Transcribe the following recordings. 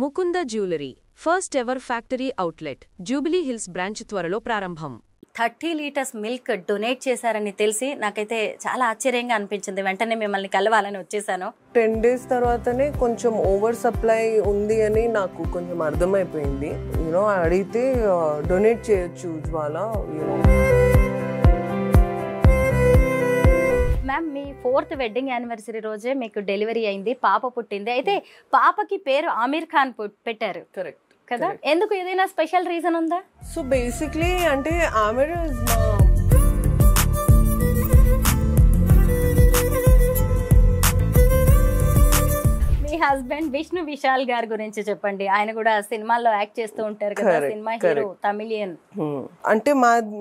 Mukunda jewellery first ever factory outlet jubilee hills branch త్వరలో ప్రారంభం. 30 litres milk donate చేశారని తెలిసి నాకైతే చాలా ఆశ్చర్యంగా అనిపించింది. వెంటనే మిమ్మల్ని కలవాలని వచ్చేసాను. 10 days తర్వాతనే కొంచెం ఓవర్ సప్లై ఉంది అని నాకు కొంచెం అర్థమైపోయింది. అడిగితే డొనేట్ చేయొచ్చు జ్వాల. మ్యామ్, మీ 4th వెడ్డింగ్ యానివర్సరీ రోజే మీకు డెలివరీ అయింది, పాప పుట్టింది. అయితే పాపకి పేరు ఆమీర్ ఖాన్ పెట్టారు. కరెక్ట్ కదా, ఎందుకు ఏదైనా స్పెషల్ రీజన్ ఉందా? సో బేసిక్లీ అంటే ఆమెర్ మీ హస్బెండ్ విష్ణు విశాల్ గారి గురించి చెప్పండి. ఆయన కూడా సినిమాల్లో యాక్ట్ చేస్తూ ఉంటారు కదా, సినిమా హీరో, తమిళియన్. అంటే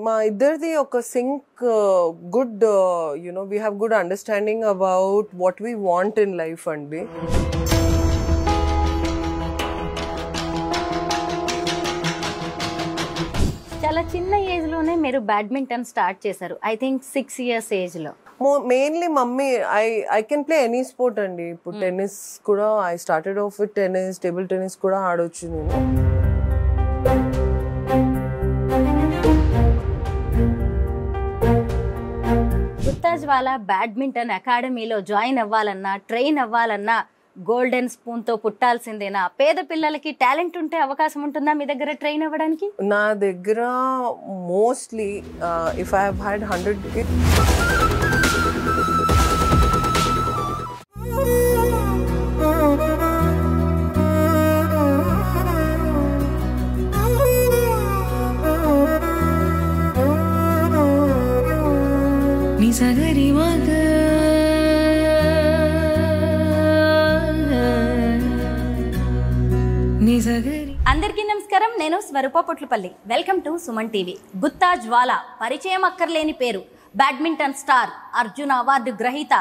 మా ఇద్దరిది ఒక sync, good we have good understanding about what we want in life అండి. చాలా చిన్న ఏజ్ లోనే మీరు బ్యాడ్మింటన్ స్టార్ట్ చేశారు. ఐ థింక్ 6 years ఏజ్ లో. Mainly mummy I can play any sport అండి. ఇప్పుడు టెన్నిస్ కూడా I started off with tennis, table tennis కూడా ఆడొచ్చు నేను. గుత్తా జ్వాల బ్యాడ్మింటన్ అకాడమీలో జాయిన్ అవ్వాలన్నా, ట్రైన్ అవ్వాలన్నా గోల్డెన్ స్పూన్ తో పుట్టాల్సిందేనా? పేద పిల్లలకి టాలెంట్ ఉంటే అవకాశం ఉంటుందా మీ దగ్గర ట్రైన్ అవ్వడానికి? నా దగ్గర mostly if I have had 100 kids, అందరికీ నమస్కారం. నేను Swaroopa Potlapalli. Welcome to Suman TV. Gutta Jwala పరిచయం అక్కర్లేని పేరు. బ్యాడ్మింటన్ స్టార్, అర్జున అవార్డు గ్రహీత,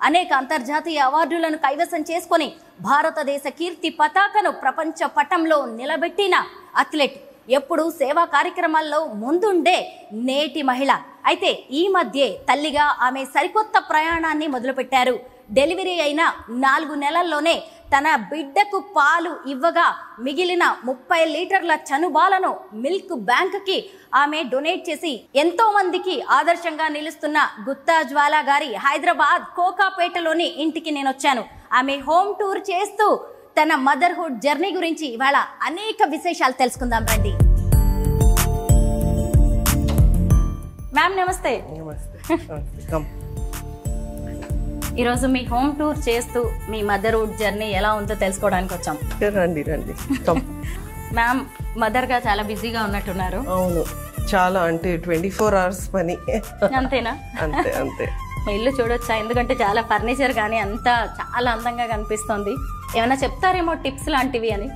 అనేక అంతర్జాతీయ అవార్డులను కైవసం చేసుకొని భారతదేశ కీర్తి పతాకను ప్రపంచ పటంలో నిలబెట్టిన అథ్లెట్, ఎప్పుడు సేవా కార్యక్రమాల్లో ముందుండే నేటి మహిళ. అయితే ఈ మధ్యే తల్లిగా ఆమె సరికొత్త ప్రయాణాన్ని మొదలుపెట్టారు. డెలివరీ అయిన 4 నెలల్లోనే తన బిడ్డకు పాలు ఇవ్వగా మిగిలిన 30 లీటర్ల చనుబాలను మిల్క్ బ్యాంక్కి ఆమె డొనేట్ చేసి ఎంతో మందికి ఆదర్శంగా నిలుస్తున్న గుత్తా జ్వాల గారి హైదరాబాద్ కోకాపేటలోని ఇంటికి నేను వచ్చాను. ఆమె హోమ్ టూర్ చేస్తూ తన మదర్హుడ్ జర్నీ గురించి ఇవాళ అనేక విశేషాలు తెలుసుకుందాం రండి. మ్యామ్ నమస్తే. ఈరోజు మీ హోమ్ టూర్ చేస్తూ మీ మదర్హుడ్ జర్నీ ఎలా ఉందో తెలుసుకోవడానికి వచ్చాం. రండి రండి. మ్యామ్, మదర్గా చాలా బిజీగా ఉన్నట్టున్నారు. అవును, చాలా. అంటే 24 hours పని. అంతేనా? అంతే అంతే. మా ఇల్లు చూడొచ్చా? ఎందుకంటే చాలా ఫర్నిచర్ కానీ అంతా చాలా అందంగా కనిపిస్తుంది. ఏమైనా చెప్తారేమో టిప్స్ లాంటివి అని?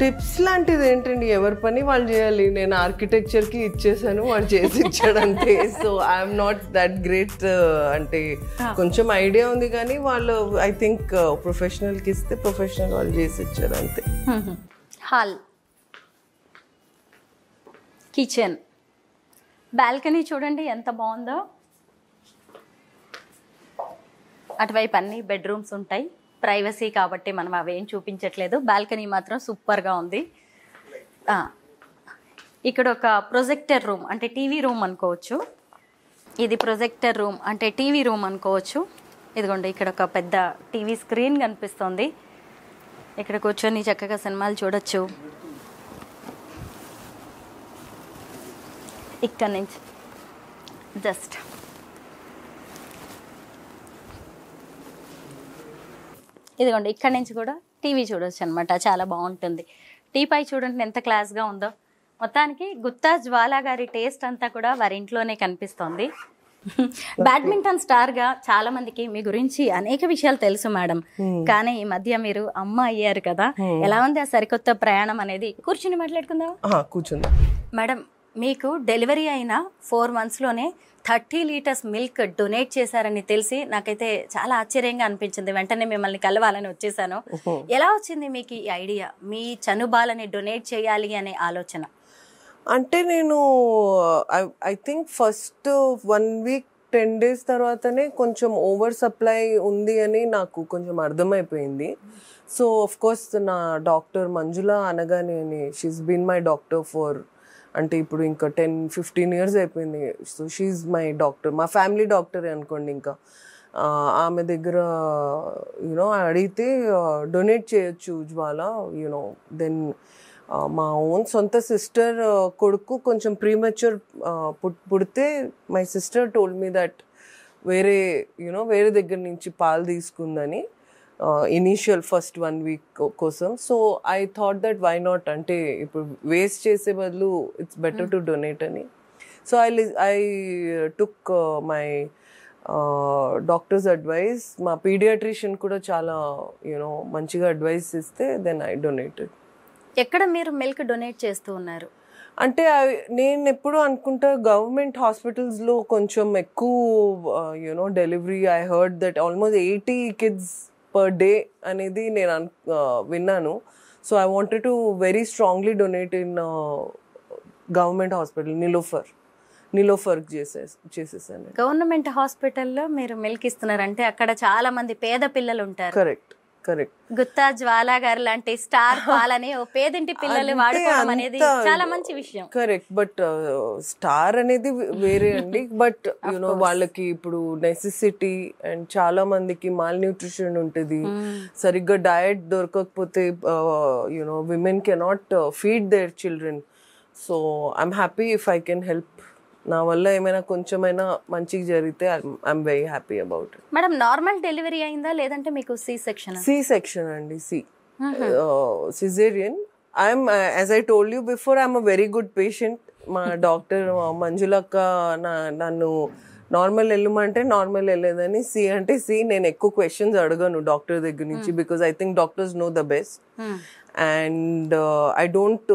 టిప్స్ లాంటిది ఏంటండి, ఎవరి పని వాళ్ళు చేయాలి. నేను ఆర్కిటెక్చర్కి ఇచ్చేసాను, వాళ్ళు చేసి ఇచ్చాడు అంతే. So I'm not that great. అంటే కొంచెం ఐడియా ఉంది కానీ వాళ్ళు ఐ థింక్ ప్రొఫెషనల్కి ఇస్తే ప్రొఫెషనల్ వాళ్ళు చేసి ఇచ్చారు అంతే. హాల్, కిచెన్, బాల్కనీ చూడండి ఎంత బాగుందో. అటువైపు అన్ని బెడ్రూమ్స్ ఉంటాయి. ప్రైవసీ కాబట్టి మనం అవేం చూపించట్లేదు. బాల్కనీ మాత్రం సూపర్గా ఉంది. ఇక్కడ ఒక ప్రొజెక్టర్ రూమ్, అంటే టీవీ రూమ్ అనుకోవచ్చు. ఇది ప్రొజెక్టర్ రూమ్ అంటే టీవీ రూమ్ అనుకోవచ్చు. ఇదిగోండి, ఇక్కడ ఒక పెద్ద టీవీ స్క్రీన్ కనిపిస్తుంది. ఇక్కడ కూర్చొని చక్కగా సినిమాలు చూడొచ్చు. ఇక్కడ నుంచి జస్ట్ ఇదిగోండి, ఇక్కడ నుంచి కూడా టీవీ చూడొచ్చు అనమాట. చాలా బాగుంటుంది. టీపై చూడండి ఎంత క్లాస్గా ఉందో. మొత్తానికి గుత్తా జ్వాల గారి టేస్ట్ అంతా కూడా వారి ఇంట్లోనే కనిపిస్తోంది. బ్యాడ్మింటన్ స్టార్గా చాలా మందికి మీ గురించి అనేక విషయాలు తెలుసు మేడం. కానీ ఈ మధ్య మీరు అమ్మ అయ్యారు కదా, ఎలా ఉంది ఆ సరికొత్త ప్రయాణం అనేది? కూర్చుని మాట్లాడుకుందాం. కూర్చుందా మేడం, మీకు డెలివరీ అయిన 4 monthsలోనే 30 లీటర్స్ మిల్క్ డొనేట్ చేశారని తెలిసి నాకైతే చాలా ఆశ్చర్యంగా అనిపించింది. వెంటనే మిమ్మల్ని కలవాలని వచ్చేసాను. ఎలా వచ్చింది మీకు ఈ ఐడియా, మీ చనుబాలని డొనేట్ చేయాలి అనే ఆలోచన? అంటే నేను I think first 1 week 10 days తర్వాతనే కొంచెం ఓవర్ సప్లై ఉంది అని నాకు కొంచెం అర్థమైపోయింది. సో ఆఫ్ కోర్స్ నా డాక్టర్ మంజుల అనగానే అని she's been my doctor for అంటే ఇప్పుడు ఇంకా 10-15 years అయిపోయింది. సో షీఈ్ మై డాక్టర్, మా ఫ్యామిలీ డాక్టరే అనుకోండి. ఇంకా ఆమె దగ్గర యూనో అడిగితే డొనేట్ చేయొచ్చు జ్వాల యూనో. దెన్ మా ఓన్ సొంత సిస్టర్ కొడుకు కొంచెం ప్రీమెచ్యూర్ పుడితే my sister told me that వేరే దగ్గర నుంచి పాలు తీసుకుందని ఇనీషియల్ ఫస్ట్ 1 week కోసం. So I thought that why not, అంటే ఇప్పుడు వేస్ట్ చేసే బదులు ఇట్స్ బెటర్ టు డొనేట్ అని. So I took my doctors advice. మా పీడియాట్రిషియన్ కూడా చాలా మంచిగా అడ్వైస్ ఇస్తే దెన్ ఐ డొనేటెడ్. ఎక్కడ మీరు మిల్క్ డొనేట్ చేస్తూ ఉన్నారు? అంటే నేను ఎప్పుడు అనుకుంటా గవర్నమెంట్ హాస్పిటల్స్లో కొంచెం ఎక్కువ delivery. I heard that almost 80 kids per day అనేది నేను విన్నాను. So I wanted to very strongly donate in government hospital నీలోఫర్కి చేసేసాను. గవర్నమెంట్ హాస్పిటల్లో మీరు మిల్క్ ఇస్తున్నారంటే అక్కడ చాలా మంది పేద పిల్లలు ఉంటారు. కరెక్ట్. గుత్తా జ్వాల గారు లాంటి స్టార్ పాలని ఓ పేదింటి పిల్లలు వాడుకోవడం అనేది చాలా మంచి విషయం. కరెక్ట్. బట్ స్టార్ అనేది వేరే అండి. బట్ వాళ్ళకి ఇప్పుడు నెసెసిటీ అండ్ చాలా మందికి మాల్ న్యూట్రిషన్ ఉంటుంది. సరిగ్గా డయట్ దొరకకపోతే women cannot feed their children. So I'm happy if I can help. నా వల్ల ఏమైనా కొంచెమైనా మంచిగా జరిగితే I'm very happy about it. Madam normal delivery అయిందా లేదంటే మీకు సి సెక్షన్ అండి? Caesarean. I'm as I told you before, I'm a very good patient. మా డాక్టర్ మంజులక్క నన్ను నార్మల్ వెళ్ళమంటే నార్మల్ వెళ్ళేదని, సి అంటే సి. నేను ఎక్కువ క్వశ్చన్స్ అడగను డాక్టర్ దగ్గర నుంచి because I think doctors know the best. And I don't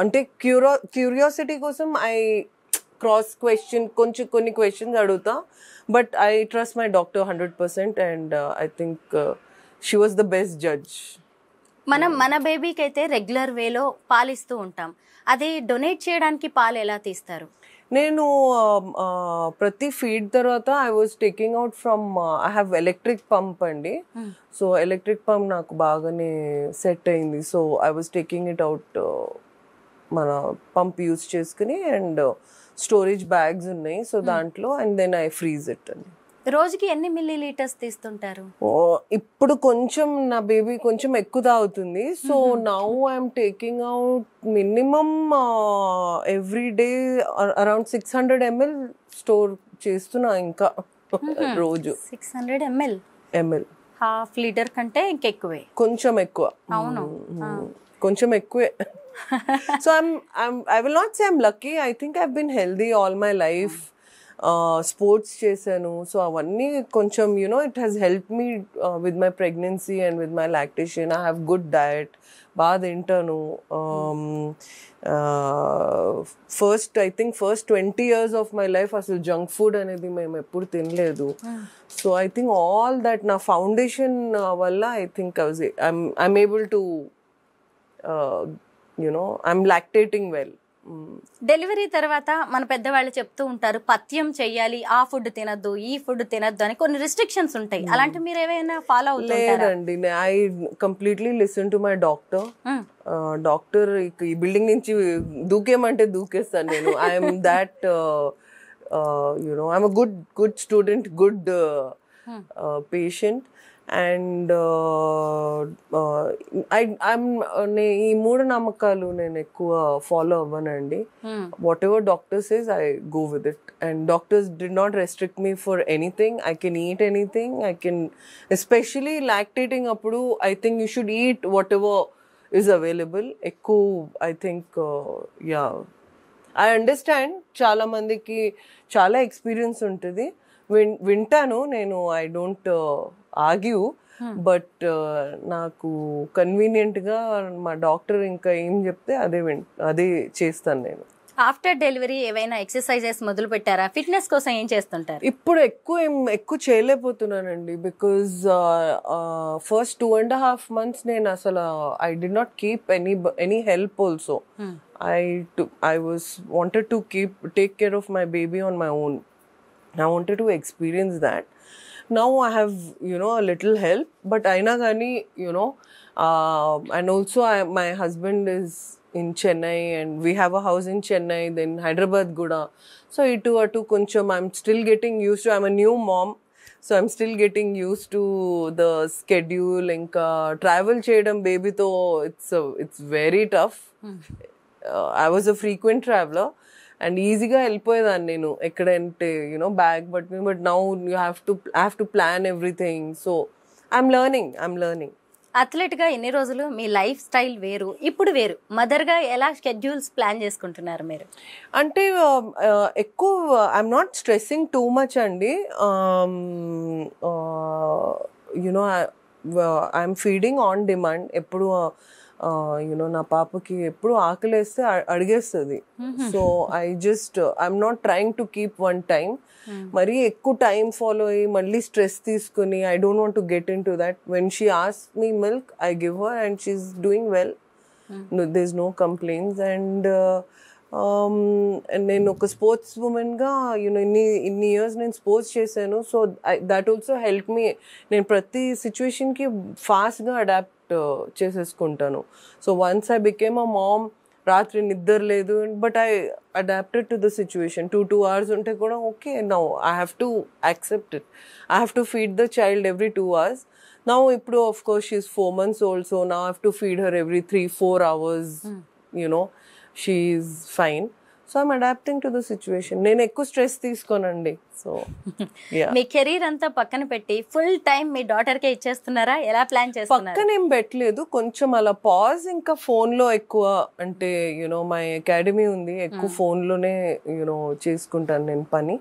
అంటే క్యూరియాసిటీ కోసం ఐ క్రాస్ క్వశ్చన్ కొన్ని క్వశ్చన్స్ అడుగుతా. But I trust my doctor 100% and I think she was the best judge. మన బేబీకి అయితే రెగ్యులర్ వేలో పాలిస్తూ ఉంటాం. అది డొనేట్ చేయడానికి పాలు ఎలా తీస్తారు? నేను ప్రతి ఫీడ్ తర్వాత I was taking out from I have electric pump అండి. సో ఎలక్ట్రిక్ పంప్ నాకు బాగానే సెట్ అయింది. So I was taking it out మన పంప్ యూజ్ చేసుకుని. అండ్ స్టోరేజ్ బ్యాగ్స్ ఉన్నాయి సో దాంట్లో. And then I freeze it అండి. రోజుకి ఎన్ని milliliters తీస్తుంటారు? ఇప్పుడు కొంచెం నా బేబీ కొంచెం ఎక్కువ తాగుతుంది. So now I'm taking out minimum every day around 600 ml store చేస్తున్నా ఇంకా రోజు. 600 ml ½ లీటర్ కంటే ఇంకెక్కువే. కొంచెం ఎక్కువ. అవును, కొంచెం ఎక్కువే. So I will not say I'm lucky. I think I've been healthy all my life. Sports chesanu. So avanni koncham it has helped me with my pregnancy and with my lactation. I have good diet. Baad intanu. I think first 20 years of my life asalu junk food anedi mem eppudu tinaledu. So I think all that na foundation valla I think I'm able to I'm lactating well. Delivery తర్వాత మన పెద్దవాళ్ళు చెప్తూ ఉంటారు పథ్యం చెయ్యాలి, ఆ food తినద్దు ఈ food తినద్దు అని కొన్ని రిస్ట్రిక్షన్స్ ఉంటాయి. అలాంటి మీరు ఏమైనా ఫాలో అవుతుంటారా? లేదండి, I completely listen to my doctor. Doctor ఈ బిల్డింగ్ నుంచి దూకేమంటే దూకేస్తాను నేను. I'm that I'm a good student, good patient. And ఈ మూఢ నమ్మకాలు నేను ఎక్కువ ఫాలో అవ్వనండి. Whatever doctor says I go with it. And doctors did not restrict me for anything. I can eat anything. I can, especially lactating అప్పుడు I think you should eat whatever is available. ఎక్కువ I think I understand చాలా మందికి చాలా experience ఉంటుంది, వింటాను నేను. I don't argue, but నాకు కన్వీనియంట్గా మా డాక్టర్ ఇంకా ఏం చెప్తే అదే చేస్తాను నేను. ఆఫ్టర్ డెలివరీ ఏవైనా ఎక్సర్సైజెస్ మొదలు పెట్టారా? ఫిట్నెస్ కోసం ఏం చేస్తుంటారు? ఇప్పుడు ఎక్కువ చేయలేకపోతున్నానండి. బికాజ్ ఫస్ట్ 2.5 months నేను అసలు I did not keep any help also. I was wanted to take care of my baby on my own. I wanted to experience that. Now I have, a little help, but aina gani, and also my husband is in Chennai, and we have a house in Chennai, then Hyderabad Guda. So atu koncham I'm still getting used to. I'm a new mom, so I'm still getting used to the schedule. Inka travel cheyadam baby tho it's very tough. I was a frequent traveler. And ఈజీగా వెళ్ళిపోయేదాన్ని నేను ఎక్కడంటే bag but now you have to plan everything. So I'm learning. అథ్లెట్గా ఎన్ని రోజులు మీ life style వేరు, ఇప్పుడు వేరు, మదర్గా ఎలా షెడ్యూల్స్ ప్లాన్ చేసుకుంటున్నారు మీరు? అంటే ఎక్కువ I'm not stressing too much అండి. I'm feeding on demand. ఎప్పుడు నా పాపకి ఎప్పుడు ఆకలేస్తే అడిగేస్తుంది. So I'm not trying to keep one time. మరీ ఎక్కువ టైం ఫాలో అయ్యి మళ్ళీ స్ట్రెస్ తీసుకుని I don't want to get into that. When she ask me milk I give her and she's doing well. There is no complaints. And నేను ఒక sports ఉమెన్గా ఇన్ని years నేను స్పోర్ట్స్ చేశాను. So that also help me. నేను ప్రతి సిచ్యువేషన్కి ఫాస్ట్గా అడాప్ట్ చేసేసుకుంటాను. So once I became a mom, రాత్రి నిద్ర లేదు, but I adapted to the situation. 2 hours ఉంటే కూడా okay, now I have to accept it. I have to feed the child every 2 hours. Now ఇప్పుడు of course she is 4 months old, so now I have to feed her every 3-4 hours. She is fine. So I'm adapting to the situation. నేను ఎక్కువ stress తీసుకోనండి. So మీ career అంతా పక్కన పెట్టి full time మీ డాటర్కే ఇచ్చేస్తున్నారా? ఎలా plan చేస్తున్నారు? పక్కన ఏం పెట్టలేదు, కొంచెం అలా పాజ్. ఇంకా ఫోన్లో ఎక్కువ అంటే మై అకాడమీ ఉంది, ఎక్కువ ఫోన్లోనే చేసుకుంటాను నేను పని.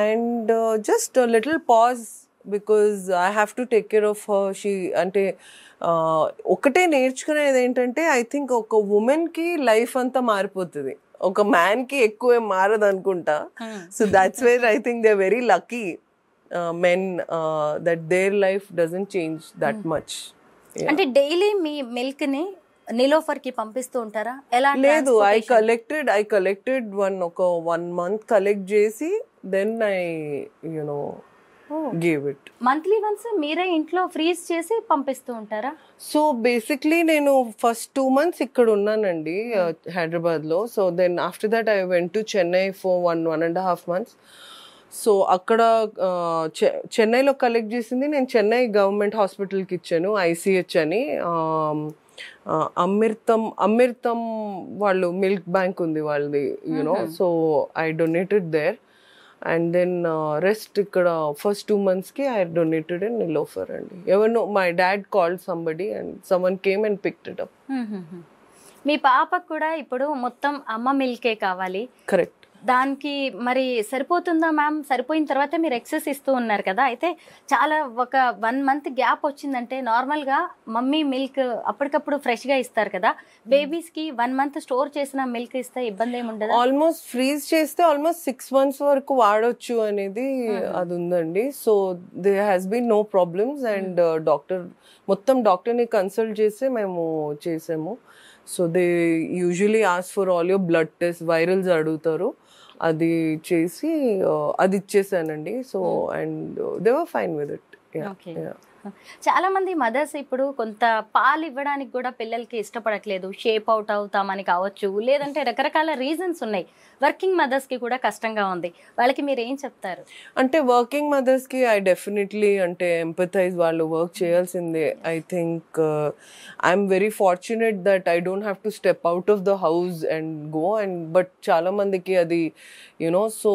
And just little pause because I have to take care of her. She అంటే ఒకటే నేర్చుకునేది ఏంటంటే ఐ థింక్ ఒక ఉమెన్కి లైఫ్ అంతా మారిపోతుంది, ఒక మ్యాన్కి ఎక్కువ మారదు అనుకుంటా. So that's where I think they are very lucky men that their life doesn't change that much. అంటే డైలీ మీ మిల్క్ ని నిలోఫర్ కి పంపిస్తూ ఉంటారా? ఎలా? లేదు, ఐ కలెక్టెడ్ ఒక 1 month కలెక్ట్ చేసి then I give it. Monthly once మీరే ఇంట్లో ఫ్రీజ్ చేసి పంపిస్తూ ఉంటారా? సో బేసిక్లీ నేను ఫస్ట్ 2 months ఇక్కడ ఉన్నానండి హైదరాబాద్లో. So then after that I went to Chennai for 1.5 months. So అక్కడ చెన్నైలో కలెక్ట్ చేసింది నేను చెన్నై గవర్నమెంట్ హాస్పిటల్కి ఇచ్చాను, ICH అని. అమృతం వాళ్ళు మిల్క్ బ్యాంక్ ఉంది వాళ్ళది, so I donated there. And then rest ikkada first 2 months ki I donated in Nilofer andi. Evanno my dad called somebody and someone came and picked it up. మీ పాపకు కూడా ఇప్పుడు మొత్తం అమ్మ మిల్కే కావాలి. కరెక్ట్. దానికి మరి సరిపోతుందా మ్యామ్? సరిపోయిన తర్వాత మీరు ఎక్సెస్ ఇస్తూ ఉన్నారు కదా, అయితే చాలా ఒక 1 month గ్యాప్ వచ్చిందంటే నార్మల్గా మమ్మీ మిల్క్ అప్పటికప్పుడు ఫ్రెష్గా ఇస్తారు కదా, బేబీస్కి 1 month స్టోర్ చేసిన మిల్క్ ఇస్తే ఇబ్బంది ఏమి ఉండదు? ఆల్మోస్ట్ ఫ్రీజ్ చేస్తే ఆల్మోస్ట్ 6 months వరకు వాడొచ్చు అనేది అది ఉందండి. So they has been no problems. And డాక్టర్ని కన్సల్ట్ చేసి మేము చేసాము. So they usually ask for all your blood test, virals అడుగుతారు, అది చేసి అది ఇచ్చేసానండి. So and they were fine with it. చాలా మంది మదర్స్ ఇప్పుడు కొంత పాలు ఇవ్వడానికి కూడా పిల్లలకి ఇష్టపడట్లేదు, షేప్ అవుట్ అవుతామని కావచ్చు, లేదంటే రకరకాల రీజన్స్ ఉన్నాయి. వర్కింగ్ మదర్స్కి కూడా కష్టంగా ఉంది, వాళ్ళకి మీరు ఏం చెప్తారు? అంటే వర్కింగ్ మదర్స్కి ఐ డెఫినెట్లీ అంటే ఎంపథైజ్, వాళ్ళు వర్క్ చేయాల్సిందే. I think I'm very fortunate that I don't have to step out of the house and go. And but చాలా మందికి అది so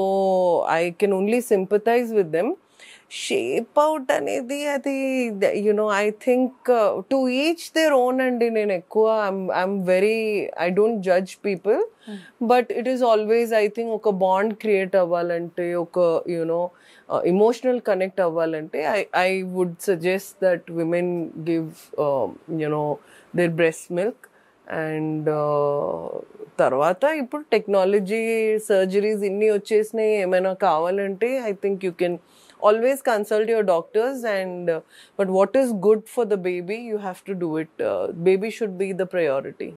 I can only sympathise with them. Shape out అనేది అది I think to each their own అండి. నేను ఎక్కువ I'm very I don't judge people, but it is always I think ఒక bond create అవ్వాలంటే, ఒక ఎమోషనల్ కనెక్ట్ అవ్వాలంటే I would suggest that women give their breast milk. And తర్వాత ఇప్పుడు technology, surgeries ఇన్ని వచ్చేసినాయి, ఏమైనా కావాలంటే I think you can always consult your doctors. And but what is good for the baby, you have to do it. Baby should be the priority.